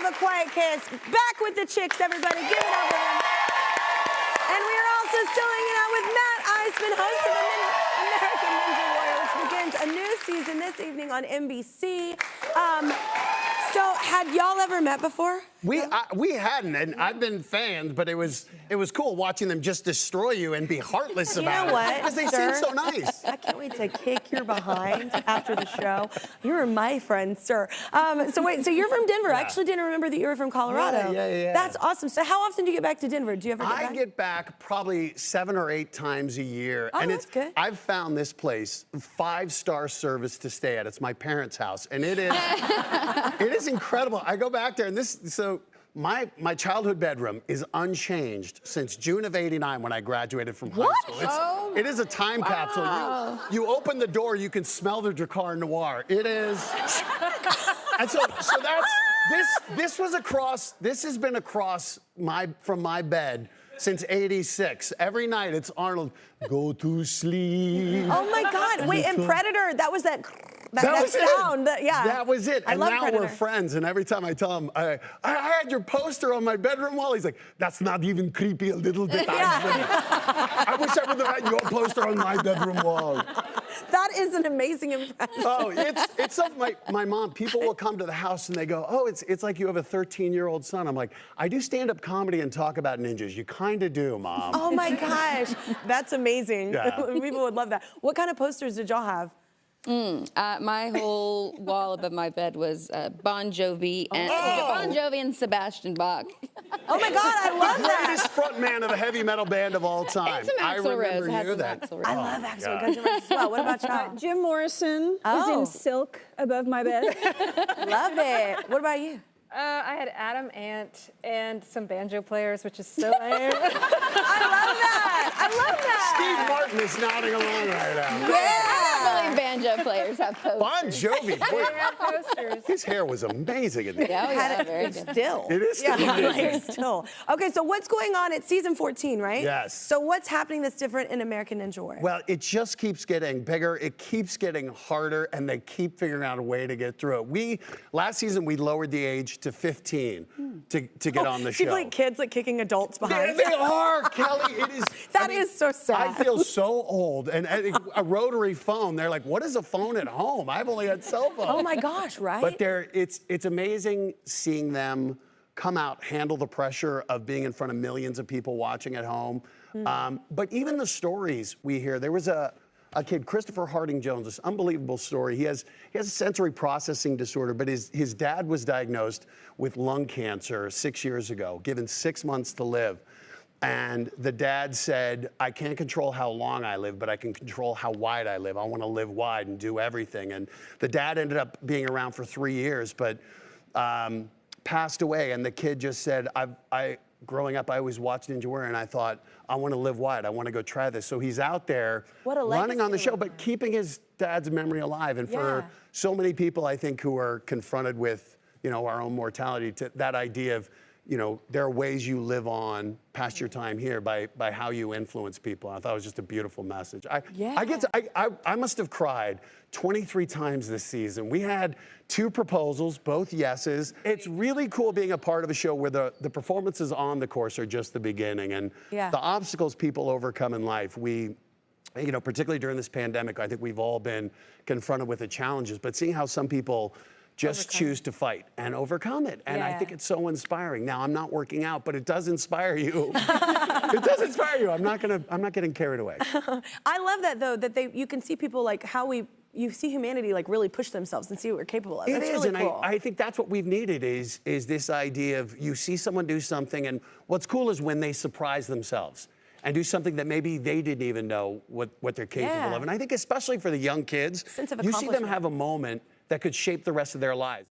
have a quiet kiss. Back with the chicks, everybody. Give it up for them. And we are also still hanging out with Matt Iseman, host of American Ninja Warrior, which begins a new season this evening on NBC. So, had y'all ever met before? We hadn't, and I've been fans, but it was cool watching them just destroy you and be heartless about it. You know what, because they sir? seem so nice. I can't wait to kick your behind after the show. You're my friend, sir. So wait, so you're from Denver. I actually didn't remember that you were from Colorado. Yeah. That's awesome. So how often do you get back to Denver? Do you ever get back? I get back probably 7 or 8 times a year. Oh, and that's good. I've found this place, 5-star service to stay at. It's my parents' house, and it is it is incredible. I go back there, and my childhood bedroom is unchanged since June of '89 when I graduated from high school. It is a time capsule. You open the door, you can smell the Drakkar Noir. It is. And so this has been across from my bed since '86. Every night it's Arnold, go to sleep. Oh my God, wait, and Predator, that was that was sound. It. Yeah. That was it. I And love now Predator. we're friends, and every time I tell him, I had your poster on my bedroom wall, he's like, that's not even creepy a little bit. I wish I would have had your poster on my bedroom wall. That is an amazing impression. Oh, it's something my mom, people will come to the house and they go, oh, it's like you have a 13-year-old son. I'm like, I do stand-up comedy and talk about ninjas. You kind of do, Mom. Oh my gosh, that's amazing. Yeah. People would love that. What kind of posters did y'all have? My whole wall above my bed was Bon Jovi and Sebastian Bach. Oh my God, I love that. Greatest frontman of a heavy metal band of all time. And some Axl Rose. I remember you then. I love Axl Guns N' Roses as well. What about y'all? Jim Morrison is in silk above my bed. Love it. What about you? I had Adam Ant and some banjo players, which is so lame. I love that. I love that. Steve Martin is nodding along right now. I believe banjo players have posters. Bon Jovi, boy, They had posters. his hair was amazing in there. Yeah, very good. Still. It is still Yeah, amazing. like still. Okay, so what's going on? It's season 14, right? Yes. So what's happening that's different in American Ninja Warrior? Well, it just keeps getting bigger. It keeps getting harder, and they keep figuring out a way to get through it. Last season, we lowered the age to 15 to get on the show. Seems like kids like kicking adults behind. They are, Kelly. It is. That is so sad. I feel so old. And a rotary phone, they're like, what is a phone at home? I've only had cell phones. Oh my gosh, right? But it's amazing seeing them come out, handle the pressure of being in front of millions of people watching at home. But even the stories we hear, there was a kid, Christopher Harding Jones, this unbelievable story. He has a sensory processing disorder, but his dad was diagnosed with lung cancer 6 years ago, given 6 months to live. And the dad said, I can't control how long I live, but I can control how wide I live. I want to live wide and do everything. And the dad ended up being around for 3 years, but passed away. And the kid just said, growing up, I always watched Ninja Warrior, and I thought, I want to live wide. I want to go try this. So he's out there running on the show, but keeping his dad's memory alive. And for so many people, I think, who are confronted with, our own mortality, that idea of, there are ways you live on past your time here by how you influence people. I thought it was just a beautiful message. I must have cried 23 times this season. We had 2 proposals, both yeses. It's really cool being a part of a show where the performances on the course are just the beginning, and the obstacles people overcome in life. Particularly during this pandemic, I think we've all been confronted with the challenges, but seeing how some people just choose to fight and overcome it. And I think it's so inspiring. Now, I'm not working out, but it does inspire you. It does inspire you. I'm not getting carried away. I love that, though, that you can see people like how you see humanity like really push themselves and see what we're capable of. It That's is, really and cool. I think that's what we've needed is this idea of you see someone do something, and what's cool is when they surprise themselves and do something that maybe they didn't even know what they're capable of. And I think especially for the young kids, Sense of you see them accomplishment. have a moment that could shape the rest of their lives.